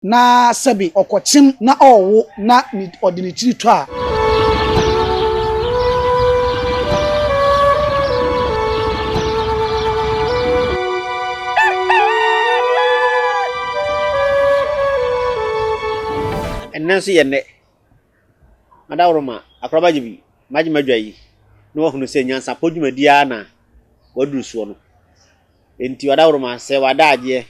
na sabi okochim na owo na odini chiri to a enanso yenne madawroma akroba jibi maji madwayi no hunu se NYANSAPO dwumadia na waduruso no enti wadawroma se wadaaje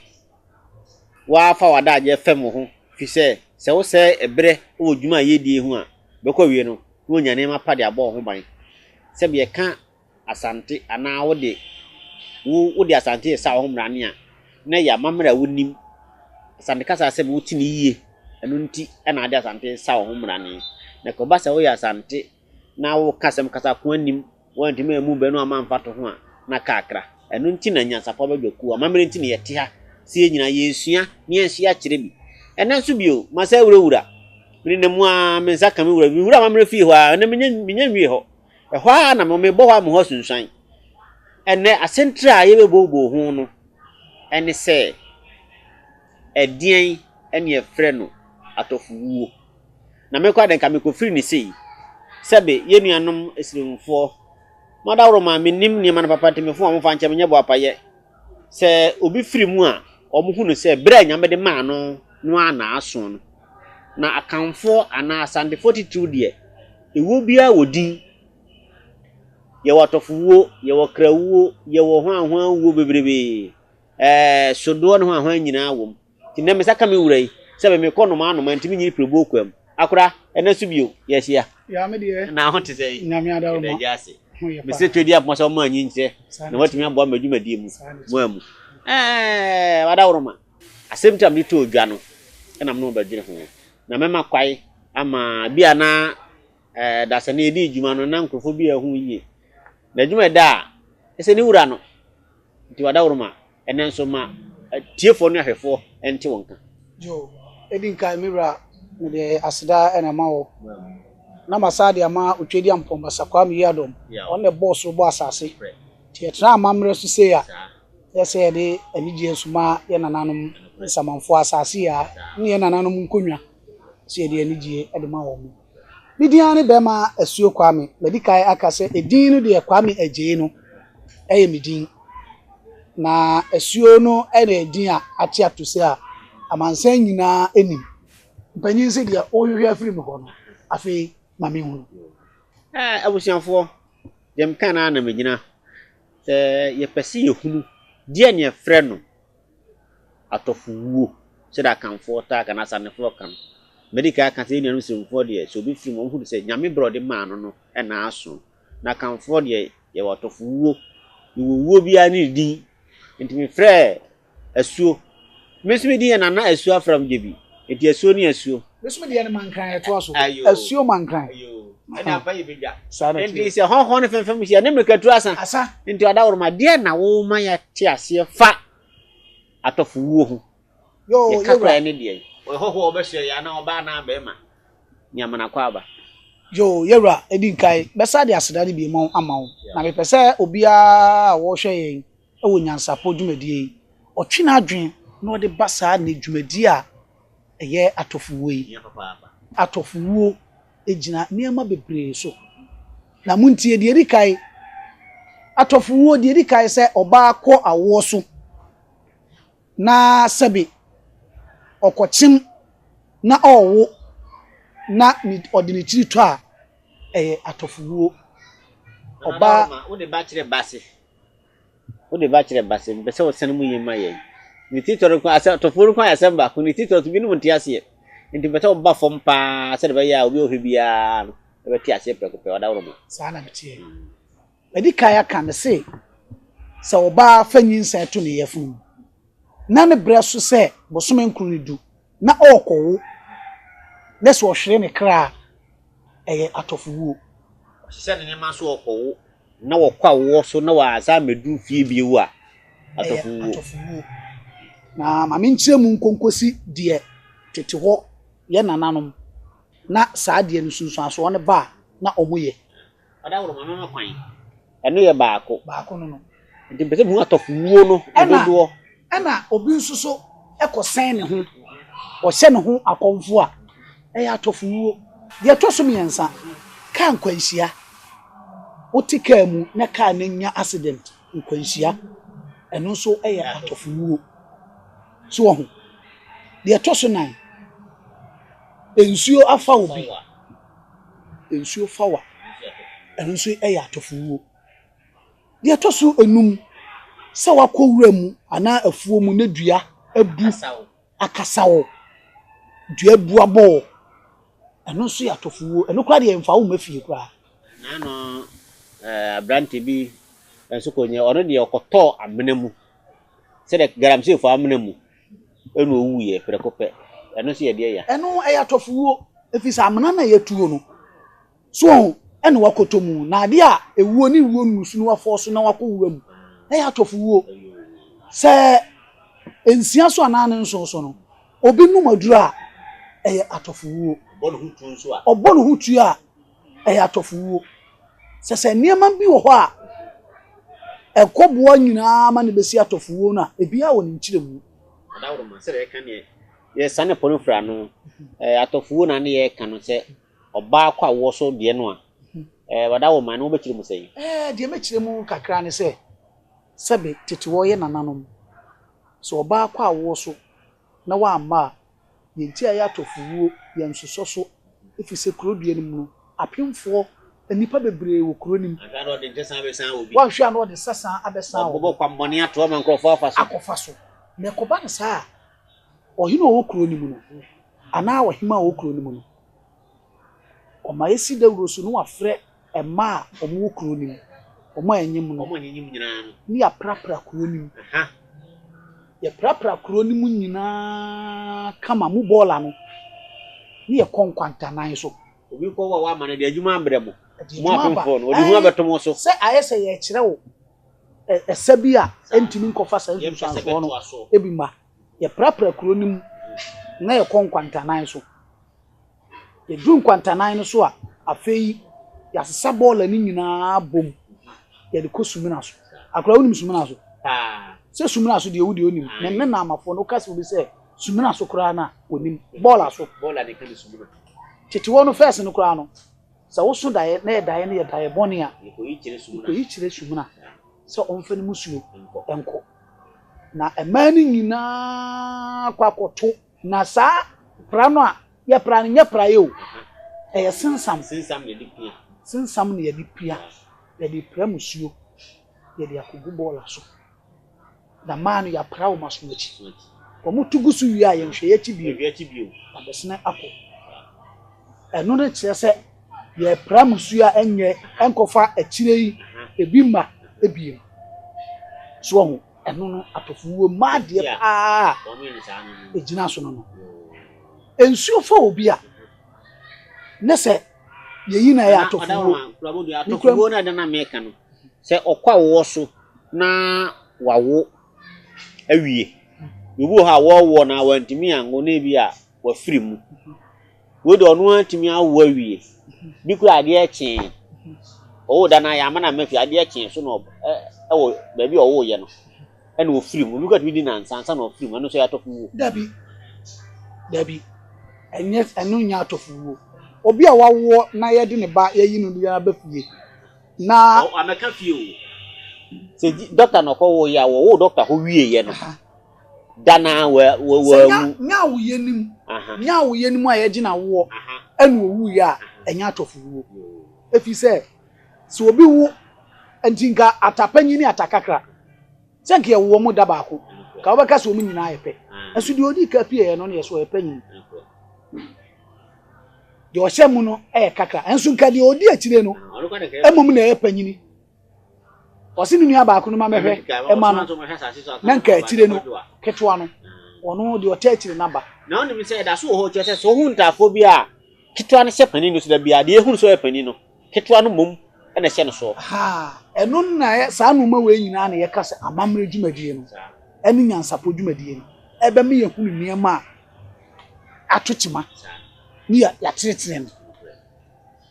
wafa wadaaje fem ho fi se wo se ebre wo dwuma yedie hu a bekọ wie no wo nyane ma pade abo ho ban se be ka Asante ana wo de Asante sa ho mrane a na ya mamra wonim Asante kasa se wo tini yie enu nti na ade Asante sa ho mrane na ko ba se wo ya Asante na wo kasem kasa ko anim wo ntime emu be no amamfa to ho a na kakra enu nti na NYANSAPO badwaku amamre nti ne yete ha sie nyina yesua ne enhia kire bi enanso bio masa wurawura mini nemu a mensa ka me wura bi wura amamre fi ho a na menya nwie ho ho a na me bo ho am ho sunsan ene asentra ye bebobo ho no ene se edien ene efre no Atofo wuo na me kwa den ka me ko free ni sei sebe ye nuanom esiremfo madawro ma menim ni man papa te me fu amfa nche menye bo apaye se obi free mu a omuhu no se bra nyame de ma no ana aso no na akanfo ana Asante 42 de ewo bia wodin ye Atofo wuo ye krawuo ye hwanhwan wuo bebrebe sodo no hwanhwan nyina wom ti na me saka me wurai sebe me kono ma no mantimi nyiri prebo kwam akura enasu bio yehia ya me de na ho te sei nyame adawo ma jase me se twedi ap mo so ma anyi nche na watimi abo amadwumadie mu mu wadawroma asemtam ni to odwa no na mno badwire ho na mema kwai ama bia na dasane edi djuma no na nkrofo bia hu yie na djuma da ese ni wura no nti wadawroma enenso ma tiefo no ahwefo ente wonka jo edi nka mira de asida ena mawo na masade ama otwedi ampomba sakwa mi yadom on the boss ro bo asase ti tra amamre so se ya yese de anije suma ye nananom samanfo asase ya ne nananom nkonwa se de anije ede ma wo mu bidia ne be ma Asuo Kwame medikai akase edin no de Kwame agye no eye midin na Asuo no ene edin a ati atose a amansan nyina enim mpanyin se de ohwehwe afiri mu ho no afi mami hu abusianfo dem kana na megina ye pese ye hunu die ne frɛ no Atofo wuo se da kanfo ta kana sanefo kan medical kan se nyanu simfo de so bi firi mo hu se nyame brode ma no na aso na kanfo de ye Atofo wuo wuo bia ne din enti me frɛ Asuo mesimi di na na Asuo afram jebi enti Asuo ni Asuo mesimi di na Mankran eto so Asuo Mankran ena pa yebia enti se ho ne femfem sia ne mekatu asa enti adawroma de na wo ma ya ti ase fa Atofo wuo ho yo kakra ne de ho obehye ya na oba na ba ma nyamana kwa aba yo yewra edi nkai besa de aseda ne bi mo amawo na me pese obia wo hwe yen ewo NYANSAPO dwumadie otwe na adwen na ode basa ne dwumadie a eye Atofo wuo yi Atofo wuo ejina niema bebre so na muntie de edi kai Atofo wuo de edi kai se oba akọ awo so na sabi okochim na owo na odini chiri to a Atofo wuo oba wo de ba kire base mbese wo sene mu yema ye ni titoro ko asa Atofo ko asemba ko ni titoro bi no ntiase nti beta oba fom pa se de ba ya obi ohwe bia no e beti ase prekope wadawro sa na bitie edi kaya kan se oba fanyin sa to ne yefun na ne breso se bosome nkru ni du na okowo leso ohwere ne kra Atofo wuo se ne ma so okowo na wokwa wo so na wa za medu fie biewu a Atofo wuo na ma menkyere mu nkonkosi de tete ho ye nananom na saade no sunsun aso ne ba na omoye adawro mama kwan eno ye baako no nti pese mu Atofo wuo no edodo ana obi nsuso ekosen ne ho ɔhyɛ ne ho akɔmfo a ɛyɛ atɔfowuo deɛ ɛtɔ so mmiɛnsa kaa nkwanhyia wote kaa mu na kaa no nya accident nkwanhyia ɛno nso ɛyɛ atɔfowuo so wɔ ho deɛ ɛtɔ so nan nsuo afa wo bi nsuo fa wa ɛno nso ɛyɛ atɔfowuo deɛ ɛtɔ so enum sɛ wakɔ wura mu anaa afuo mu na dua abu akasawo dua bu abɔ ɛno nso yɛ atɔfowuo ɛno kora deɛ mfa wo mafie kora na no abrante bi enso konye ɔno deɛ ɔkɔtɔ amena mu sɛ de garamse fo amena mu ɛno owu yɛ prɛkɔpɛ ɛno so yɛ deɛ ya ɛno ɛyɛ atɔfowuo efisa amena na yɛtuo no so ɛna wakɔtɔ mu na ade a ewuo ne wuo nusu no wafɔ so na wakɔ wura mu ɛyɛ atɔfowuo sɛ ensia so anane nso so no obi num aduru a ɛyɛ atɔfowuo ɔbɔ no hutu nso a ɔbɔ no hutu a ɛyɛ atɔfowuo sɛ nneɛma bi wɔ hɔ a ɛkɔboa nyinaa ma ne besi atɔfowuo no a ebi a wɔ ne nkyire mu adawro ma sɛ yɛka ne yɛ sane pɔno fra no atɔfowuo na ne yɛka no sɛ ɔbaa kɔ awɔ so deɛ no a wadawo ma no wobɛkyire mu sɛ deɛ mɛkyire mu kakra ne sɛ sɛbe tete wɔ yɛ nananom so ɔbaa kɔ awɔ so na wamma a yɛnti a yɛ atɔfowuo yɛn sosɔ so efisɛ kuro dua no mu no apemfoɔ nipa bebree wɔ kuro nim agado de ntesa abesan obi wanhwɛ ano de sesa abesan wo bɔ kwambɔne ato ma nkrɔfo afa so akɔfa so na ɛkɔba ne saa ɔhene wɔ kuro nim no anaa ɔhema wɔ kuro nim no ɔma yɛsi dawuro so no wafrɛ ɛma a ɔmo wɔ kuro nim ɔmo anyim no ɔmo anyim nyinaa no ne aprapra kuro nim yɛ prapra kuro nim nyinaa kama mu bɔɔla no ne yɛ kɔnkwantanan so obi kɔ wɔ wa ma no de adwuma abrɛmo mo apemfo no odi hu abetom so sɛ ayɛ sɛ yɛ kyerɛ wo ɛsɛ bi a ɛntimi nkɔfa sa nsusansoɔ no ebi ma yɛ prapra kuro nim na yɛ kɔnkwantanan so yɛ duru nkwantanan no so a afei yɛasesa bɔɔla ne nyinaa bom yɛde kɔ sumina so akora wonim sumina so sɛ sumina so deɛ wodi onim na ne na amafo no kasa obi sɛ sumina so koraa na onim bɔɔla so bɔɔla de ka ne sumina tete wɔ no fɛs no koraa no sɛ wo so daeɛ na yɛ daeɛ no yɛ daeɛ bɔne a yɛkɔyi kyerɛ sumina sɛ ɔmfa no mu suo ɛnkɔ na ɛmaa no nyinaa kɔ akɔto na saa pra no a yɛpra no nyɛ pra yɛ o ɛyɛ sensam na yɛde pia yɛde pra musuo yɛde akɔgu bɔɔla so na maa no yɛapra wo ma so akyi wɔn tugu so wie a yɛnhwɛ yɛakyi bio abɛsena akɔ ɛno ne kyerɛ sɛ yɛpra musuo a ɛnyɛ ɛnkɔfa akyire yi ebi ma ebiem so ho ɛno no atɔfowuo maa deɛ paa egyina so no ensuo fa obi a ne sɛ yeyi na yɛ atɔfowuo na de na meka no sɛ ɔkɔ awɔ so na wawo awie obi ha wɔwɔ na wantimi ango na bi a wafiri mu wo de ɔno antimi awo awie bi kura ade ɛkyen o da na ya ma na mafi ade ɛkyen so no ɛwɔ baabi ɔwo yɛ no ɛna ofiri mu bi kura bi di na nsansa na ofiri mu ɛno so yɛ atɔfowuo dabi ɛno nya atɔfowuo obi a wawo na yɛde ne ba yɛyi no ya bafie na ameka fie o sɛ doctor no kɔ wo ya wo doctor ho wie yɛ no dana nya wo yenim a yɛgye na wo ɛna owu ya ɛnya atɔfowuo efi sɛ so obi wu antinka atapanyi ni atakakra sɛ nke wo mu da baako ka wo bɛka so mu nyinaa yɛpɛ ɛso de odi ka pie yɛ no yɛ so yɛpanyi de ɔhyɛ mu no ɛyɛ kakra ɛnso nka de odi akyire no emom na yɛpanyi ni ɔsi ni nua baako no ma mɛhwɛ ɛma no na nka akyire no ketwa no ɔno de ɔtɛ akyire naba na onim sɛ da so ho kyɛ sɛ so hu ntafo bi a ketwa no hyɛ pani no so da bia de ehunu so yɛ pani no ketwa no mom ɛna hyɛ no so ɛno na saa no ma we nyinaa na yɛka sɛ amamre dwumadie no ɛne nyansapo dwumadie no ɛbɛ me yɛhunu nneɛma a atokyima ni ya teretire no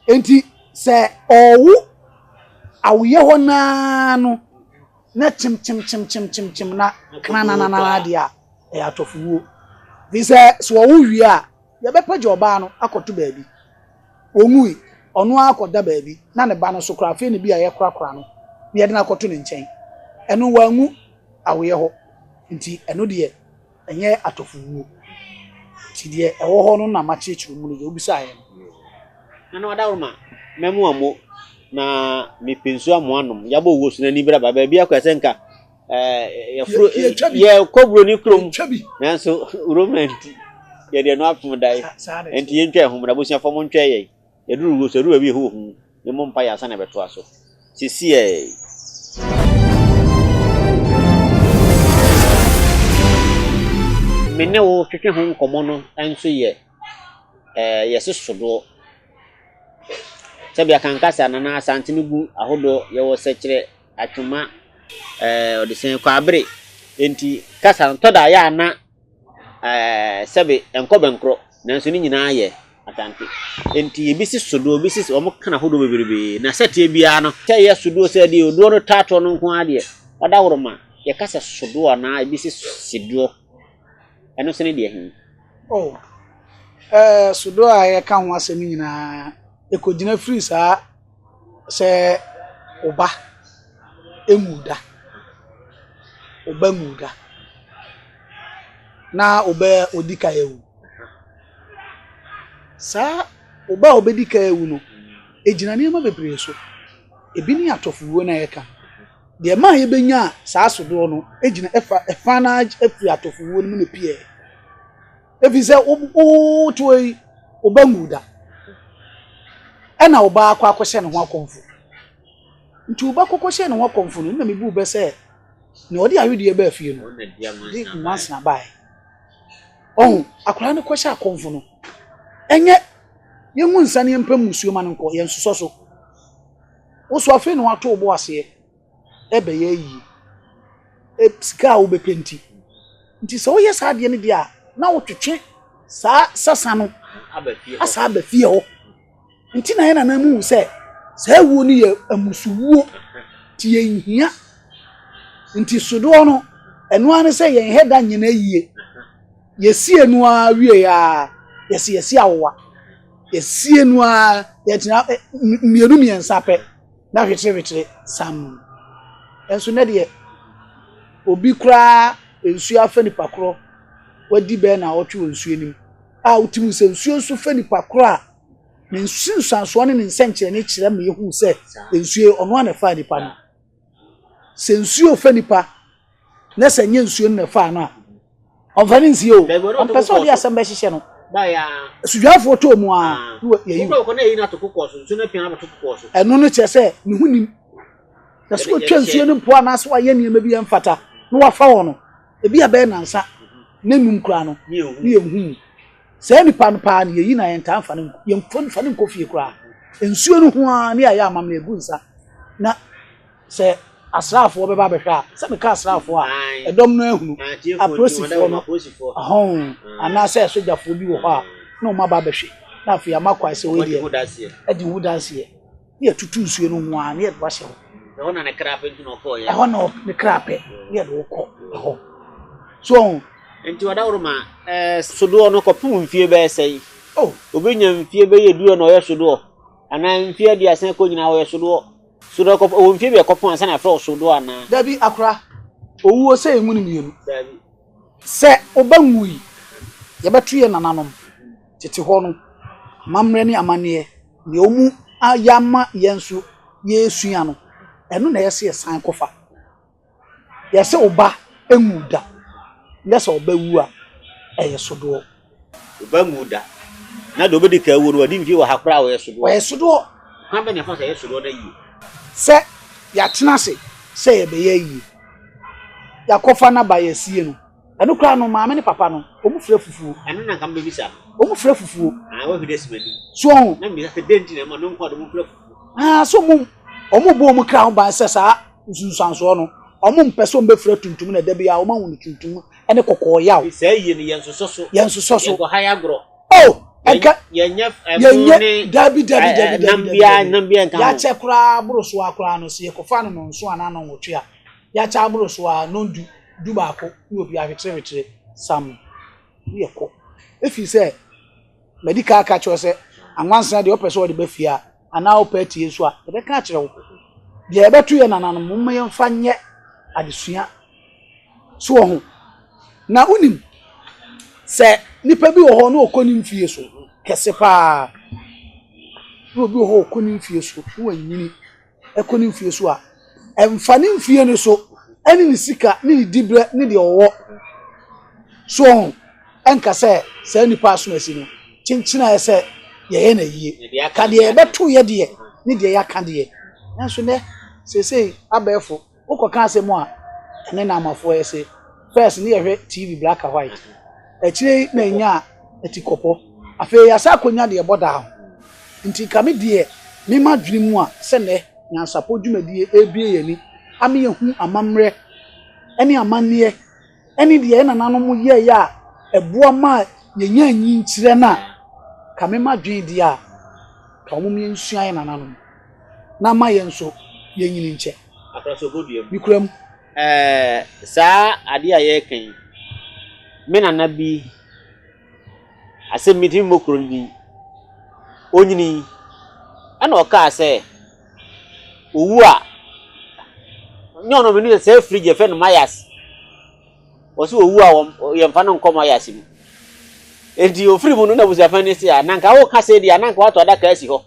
enti sɛ ɔwu awoyɛ hɔ naa no na chim na kananana de a ɛyɛ atɔfowuo This so we are ya be page oba no akoto baabi omui ono akoda baabi na ne ba no so kra fe ne bi aye kra no ne de na akoto ne nchen eno wangu awe ho nti eno de enye atofuwo ti de ewo ho no na ma chechiru mu ne obisa aye no na wadawroma memu amo na me pensu amo anom yabo wo so na ni bra ba bia kwese nka ye kobro ni krom nanso romanti ye de no afum dai enti ye ntwa ehum na bosia fom ntwa ye ye duru wo so ru bi ho ye mo mpa ya sa na beto aso sisi e menne wo twetwe ho nkomo no enso ye ye sesodo sebia kan kasa na Asante ni gu ahodo ye wo sekire atwuma odisen kwa abre enti kasa ntoda ya na sebe enkobenkro nanso ni nyina ye Asante enti ebisi sodo ebisi omo kana hodo beberebe na sete bia no te ye sodo se de odo no tato no nko ade odawroma ye kasa sodo na ebisi sido eno se ne de hin sodo a ye ka ho asemi nyina ekogina free sa se oba emuda obamuda na oba odika ewu sa oba obedika ewu no ejina ne ma bebre so ebi ni atofuwo na yeka de ma ye benya sa asodo no ejina efa na efi atofuwo no ne pie efi se o toyi obamuda ena oba akwa akwose ne ho akonfu nti oba kokose ne ho akonfu no na mebu be se ne odi awede e ba fie no di once na bai akura ne kwose akonfu no enye yenwu nsane empam musuo ma nko ye nsoso so wo so afi ne wato obo ase ebe ye yi sika wo bepenti nti so wo yesa ade ne dia na wo twetwe sa sasa no asa aba fie ho nti na ye na mu se sa wu ni ye amusuwo ti ye hia nti sodo no eno ane se ye heda nyina yie ye sie enu a wie ya ye sie awowa ye sie enu a ye tina mienu miensa pe na hwetere sam enso ne de obi kura ensu afa ni pakro wadi be na otwe ensu enim a utimu se ensu ensu fa ni pakro a ne nsu sanso ne nsenche ne kire me yehu se ensu ono ana fa ni pa no se nsu ofa ni pa na se nye nsu ne fa no a onfa ni nsi o onpeso di asem be hihye no ba ya sujafo to mu a ye yi ko na yi na to kokoso nsu na pia na to kokoso eno no che se ne hunim na so twa nsu ne po na so aye ne bi mfata no wafa wono ebi abe nansa na num kura no ne yehu se ni pan pa ne yi na ye nta mfa ne ye mfa ne kofie kura nsuo no ho a ne ya amam na egu nsa na se asrafo be ba behwa se me ka asrafo a edom no ehunu aprosifo no ana se sojafo bi wo ho a na o ma ba behwe na afia makwa se we die edi hudanse ye tutu nsuo no ho a ne ye do ahye ho ho na ne krape ntu no ko ye ho na ne krape ne do ko ho so enti wadawroma sodo no ko pum mfie be sei obenya mfie be ye duo no ye sodo ana mfie dia sen ko nyina wo ye sodo sodo ko o mfie be ko pon san afro sodo ana dabi akra owuo se emu ni mienu dabi se obanwui ye betu ye nananom tete ho no mamre ni amane ne omu ayama yensu yesua no eno na yese san kofa yese oba emuda yese oba wu a eye sodo oba muda na do bedi ka wu no wadi mfie wa hakra wa yesodo ha be ne fa se yesodo na yi se ya tena se ye be ye yi ya kofa na ba yesie no eno kra no maame ne papa no omu frɛ fufuo eno na kam be bisa omu frɛ fufuo wa hwede simani so na mi se denti na ma no nko do mu frɛ fufuo so mu omu bo omu kra ho ba se sa nsunsanso no omu mpeso mbe frɛ tuntum na da bia omu hu tuntum ene kokko yaw se yi ne yensoso ko haya gro eka yenye dabi nambia nkan ya che kra buruso akra no se kofa no nso ana no wotwe a ya cha buruso a no du ba ko ni obi ahwetere sam ye ko efi say medical catch you say anwansa de opese wo de bafia ana opeti yesu a e be ka kire wo de e betu ye nananom mo ye mfa nye adesua so ho na unim se nipa bi wo ho na okoni mfie so kese pa no bi wo ho okoni mfie so wo anyini ekoni mfie so a emfa ni mfie no so eni ni sika ni dibre ni de owo so ho enka se nipa so asi no chinchina ese ye na yie ka de betu ye de ni de ya ka de nanso ne sesei abefo ukoka asemu a ene na amafo ese first ni ye TV black and white echire na nya etikopo afi ya sa konya de boda ho nti kame de mi madwiri mu a se ne nyansapo dwumadi ebie ye ni ame ye hu amamre ene amanne ene de na nanom ye ya eboa ma yenya anyi ntire na kame madwiri de a ka omo mi nsua ye nanom na ma ye nso ye nyini nche akraso godiem bikuram saa ade a ye kan me nana bi asem mitim mokro ni onyini ana oka se owu a nyono me ni se fridge fe no mayas o se owu a ye mfa no nko mayas mi enti ofri mu no na busa fa ni se a nanka wo ka se dia nanka wato ada ka asi ho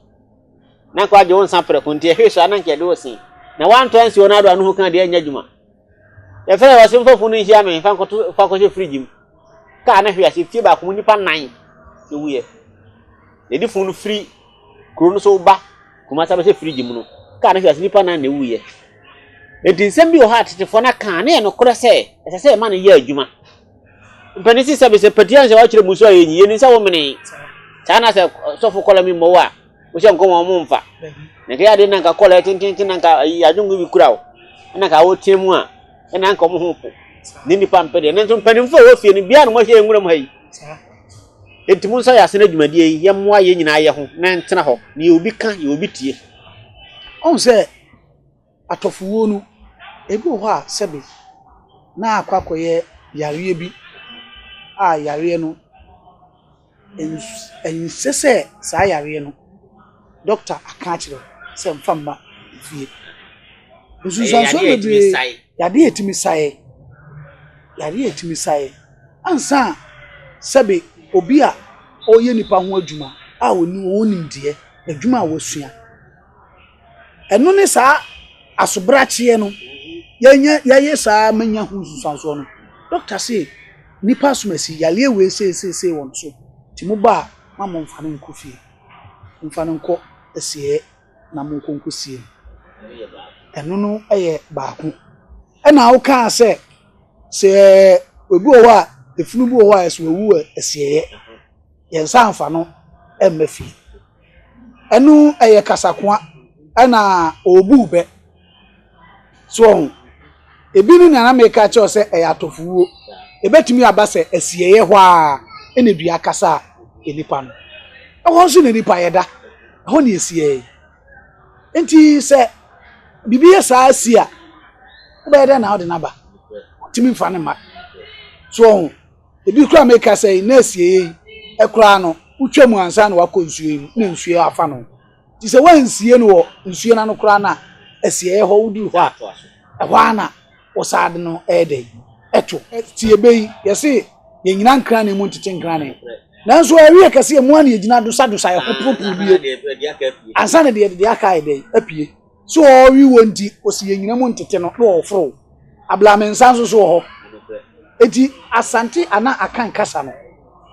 nanka waje won san prekonti e hweso ananka de wo sin na wan to ansi onado anu ho kan de anya djuma e fe wa sem fofu no hia me fa ko fridge mu ka na hwe ase fie ba ko nipa 9 se wuye e di funu free kuro no so ba kuma sa ba se fridge mu no ka na hwe ase nipa 9 na wuye e din sem bi o ha tete fo na kan na e no koro se se ma na ye adwuma mpanisi sabe se patian se wa kire muso ayi ye ni sa wo mene sana se sofo kola mi mo wa o se nko mo mfa na ke ade nanka kola tintin nanka ajungu bi kurawo na ka wo tiemu a na nka mo ho po ni nipa mpede na nso mpanimfo wo fie ni bia no mo hye nwura mo hayi entimu nso ya sene dwumadie yi ye mo aye nyina ye ho na ntena ho ni obi ka ye obi tie on se atofo wo nu ebi ho a sebe na akwakoye yare bi a yare no en sese sa yare no doctor aka kire se mfamba fie nsusanso bebre yade etimi saye ansa sebe obi a oye nipa ho adwuma a onim de adwuma a wasua eno ne sa asobrache no ye sa manya ho nsusanso no doctor say nipa asumasi yale we say won so timu ba mama mfane nko fie mfane nko esie na mo nko sie eno no eye baako ena wo ka se obi o wa efunu bi o wa eso wu esie ye nsa amfa no emma fie eno eye kasakoa ena obu be so ebi no na me ka che se eye atofuwo ebetimi abase esie ye ho a ena dua kasa enipa no ho so enipa yeda ho ne esie enti se bibi esa asia obeda na odi naba timi mfa ne ma so ebi kura me ka se na esie ekura no utwam ansa na wakonsuo na nsuo afa no ti se wansie no wo nsuo na no kura na esie ho wudi ho a ho ana osade no ede eto ti ebei yesi ye nyina nkran na mu ntete nkran na nanso awie kase mu ana ye gina do sadosa ye hopopo bie ansa na de aka ede apie so wi wonti osi ye nyina mu ntete no no ofro ablamensan so ho eti asante ana akan kasa no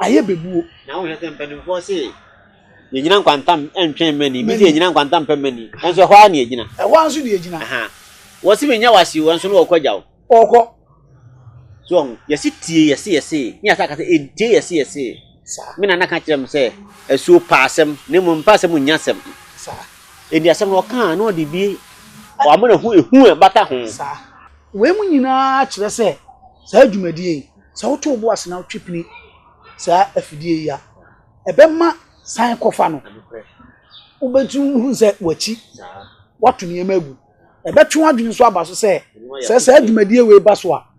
aye bebuo na wo hete mpanimfo se ye nyina nkwantam entwen mani bi ye nyina nkwantam pemani enso ho ana ye gina e ho anso de ye gina aha wo se menya wasi wo enso no okwajawo okọ so yesi tie yesi ni asa ka se tie yesi me na ka kire m se Asuo paasem ne mo mpasem nyasem sa edi asem no kan na odi bi wa mo na hu e bata ho sa we mu nyina kire se sa adwumadie sa woto bo ase na otwepini sa afidie ya ebema san kofa no ubetu hu se wachi watu ne emagu ebetu adwun so aba so se sa adwumadie we ba so a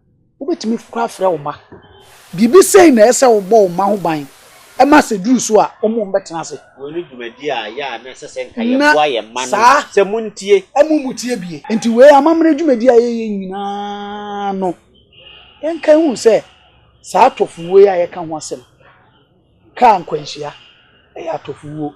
ubetimi kura frɛ wo ma bibi sei na ese wo bo ma ho ban e ma se duru so a omo mbetena se woni dwumadi a ya na sese nka ye boa ye ma no se muntie mutie bie enti we amamre dwumadi a ye nyina no enka hu se sa Atofo we a ye ka ho asem ka nkwanhia e ya Atofo wo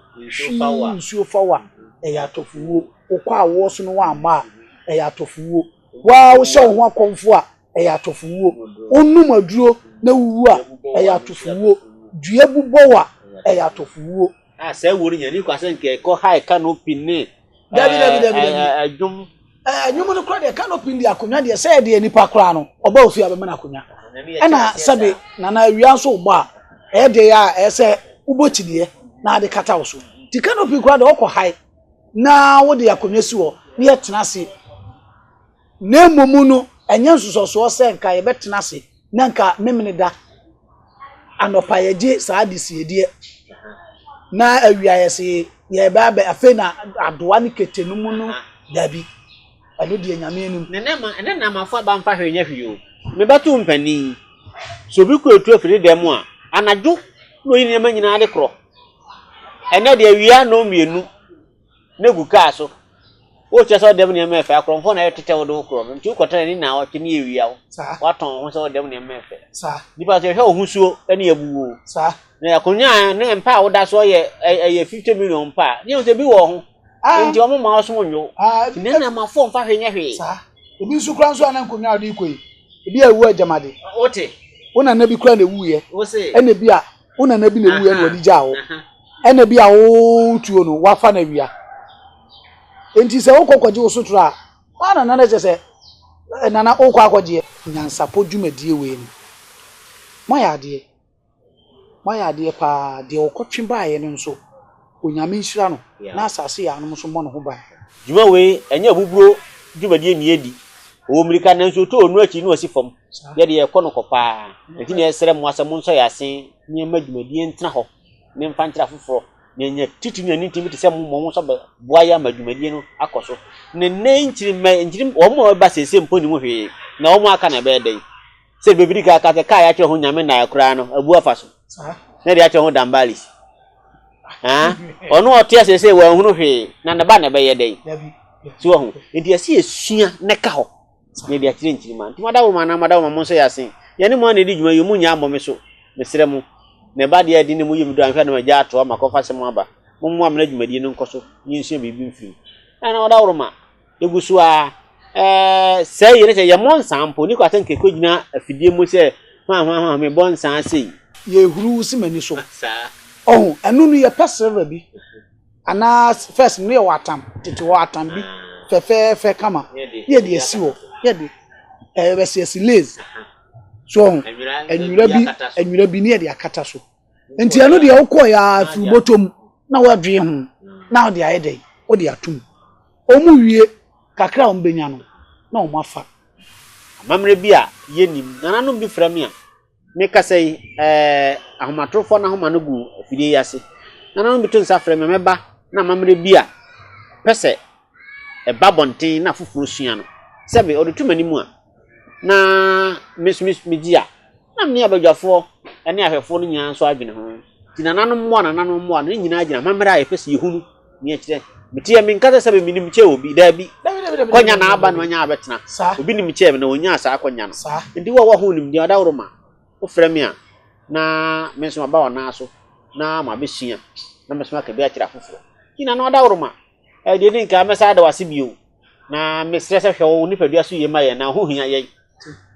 nsuo fawa e ya Atofo wo okwa awo so no wa ma e ya Atofo wo wa wo hye ho akonfo a e ya Atofo wo onum aduro na wuwu a e ya Atofo wo dua bubo wa e ya Atofo wo se wori nya ni kwase nke ko high canopy ne adwum no kra de canopy ndi akonya de se de nipa kra no oba ofi abema na akonya ena sabe na na awia so ugbo a e de ya ese ubochidie na ade kata wo so ti canopy kra de okọ high na wo de akonya si wo ne yetena se na momu no enye nsososo se nka ye betena se na nka memene da anopa yeje saa de siedie na awia yese ye ba ba afe na adoa ne ketenu mu no dabi alo de nyame enum ne na mafo ba mfa hwe nya hwio me batu mpani so bi ko etu afiri dem a anadwo no yin ma nyina ade kro ene de awia no mienu na guka so o chese dem ne ma efe akro mfo na etete wo do kro nti ukotare ni na wache ni awia wo waton ho se dem ne ma efe sa dipa se hwe ohusuo ene abuwo sa na yakonya ne mpa wo da so ye 50 million pa ni o se bi wo ho nti o mo ma so nwo ne na ma fo mfa hwe nya hwe sa obi nsu kra nso anankonya ade ikoi ebi awu ajamade ote wona na bi kra na ewu ye wo se ene bi a wona na bi na ewu ye no digya wo ene bi a wo tuo no wafa na wia enti se wo kokwaje wo sotro a wana na na se nana okwa akwaje NYANSAPO dwumadie we ni moya ade pa de okotwe baaye no nso onyame nhira no na asase ya no so mo no ho ban dwuma we enya buburo dwumadie ni edi o mirika na nso to onu achi ni osi fam ye de ekọ no kopa enti na esere mo asem nso ya sen ni ma dwumadie ntena ho ne mfa ntira foforo na enya titi na ni timi te se mo so boa ya ma dwumadie no akoso ne nchiri o mo ba sese mpo ni mo hwe na o mo aka na be den se bebiri ka ka ya che ho nyame na akura no abu afaso na de ya che ho dambalis onu otia sese wa hunu hwe na ne ba na be ye den so ho enti ase esua ne ka ho ne de akire nchiri man ti madawo ma mo so ya sen ye ne mo na di dwuma yo mu nya abọ me so mesere mu ne ba de adi ne mu yim do anhwa na magya ato ma kofa se mo aba mo mo amna dwumadi no nkoso nyi nsua bibi mfiri na odawo ma egusu a say ye ne se ye mo nsampo ni kwata nkeko gina afidie mu se ha me bon nsan sei ye huru si mani so oh enu no ye pesere bi ana first ne watam tete watam bi fe kama ye de esiwo ye de besi lazy so enwura bi ne de akata so enti anu de ukọ ya fi botom na wadwe ho na de ayede o de atum o mu wie kakra ombenya no na o mafa mamre bi a yenim nana no bi frame a me ka sei ahomatrofo na homa no gu afidie yase nana no bi to nsa frame meba na mamre bi a pese babonten na fufuru sua no sebe odutumani mu a na mismia na me abadwafo ene ahwefo no nyaa so adwene ho ti nananom mo ne nyina agina mamre a yefese yehunu ne akire metie me nkasa sebe minim che obi da bi konya na aba no nya abetena obi nim che me na onya asa konya no ndi wo ho nim di adawro ma o frame a na menso aba ona so na ma besua na mesoma ka bi akira foforo ti na no adawro ma e de nka mesa da wase bio na mesrese hwe wo nipadua so yema ye na ho hia ye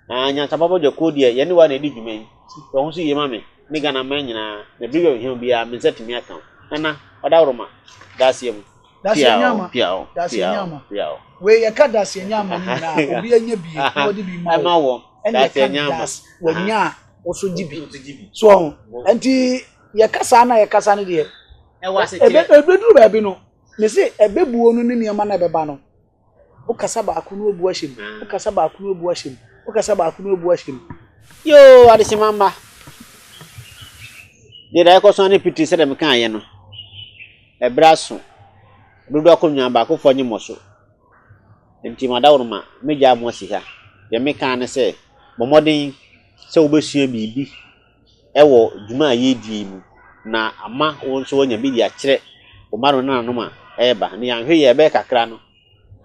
NYANSAPO jo ko die ye ne wa na di dwuma yi wo ho so yema me me gana ma nyina na bibi hia bia me setimi aka na adawro ma dasie mu nyama we ye ka dasie nyama ni na obi anya bi o di bi ma wo dasie nyama wanya oso gibi so enti ye kasa na ye kasa ne de ebedu ba bi no me se ebebuo no ne niam na beba no o kasa ba akunu obu ahyem o kasa ba akunu obu ahyem o kasa ba akunu obu ahyem yo adisi mamba de da ko so ne piti se dem kan ye no ebraso dodo akonya ba ko fonye moso enti madawruma meja mo si ha ye me kan ne se bomodin sɛ wobɛsua biribi ɛwɔ dwuma a yɛdie mu na ama wo nso wonya bi de akyerɛ wo ma no nanom a ɛba ne yɛnhwɛ yɛ ɛbɛyɛ kakra no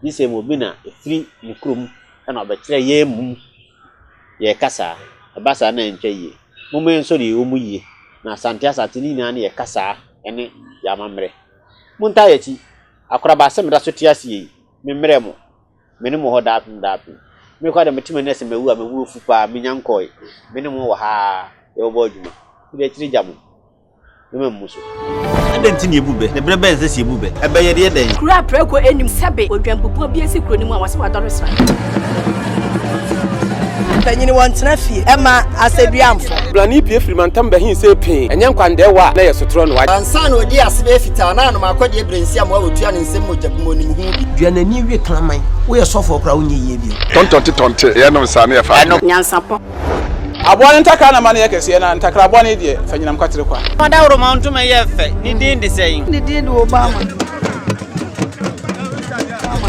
bi sɛ mo bi na ɛfiri ne kurom ɛna ɔbɛkyerɛ yɛ mu yɛ kasa ɛbasa na ntwa yie momɛ nso de ɛwɔ mu yie na Asante ni nyinaa ne yɛ kasa ɛne yɛ amammerɛ monta yɛ akyi akoraba asɛm da so te ase yi memmerɛ mo mene mo hɔ daapem me kwa de metima ne se mewu a mewu fu pa me nyankoi mene mo wɔ ha yɛ obo adwuma de akyiri gya mo me muso adenti ne ebube ne brɛ bɛn sɛ si ebube ɛbɛyɛ de den kura preko enim sɛbe odwampopo bi esi kuro ni mu a wɔse wadɔre sra Panyini wantena fie ɛma aseduamfo blani pie frimantam bahin sɛ pin ɛnyɛ nkwande wa na yɛ sotoro no wa ansa na odi asebe fita na no makɔde ebrensi am wa wotua ne nsɛm mogyabu oni mu hu bi duanani wie klaman wo yɛ sɔfo kra wo nye yie bi tontonte yɛ no sa na yɛ fa NYANSAPO aboa ntakra na ma na yɛ kɛse na ntakra aboa ne deɛ fa nyinam kwatere kwa mada woro ma ntoma yɛ fɛ ni din de sɛyin ne din de Obama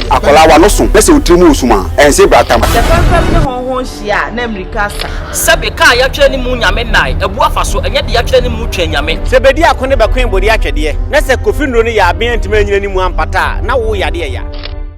akola wa no so na sɛ otiri mu usuma ɛnse bratam the family ne honhon hia na America sa sɛbe ka ya twere ni mu nyame nai ebu afa so enye de ya twere ni mu twa nyame sɛ bedi akone bɛkwen bodi atwɛdeɛ na sɛ kofi ndro ne yɛ aben antima nyina ni mu ampata na wo yade ya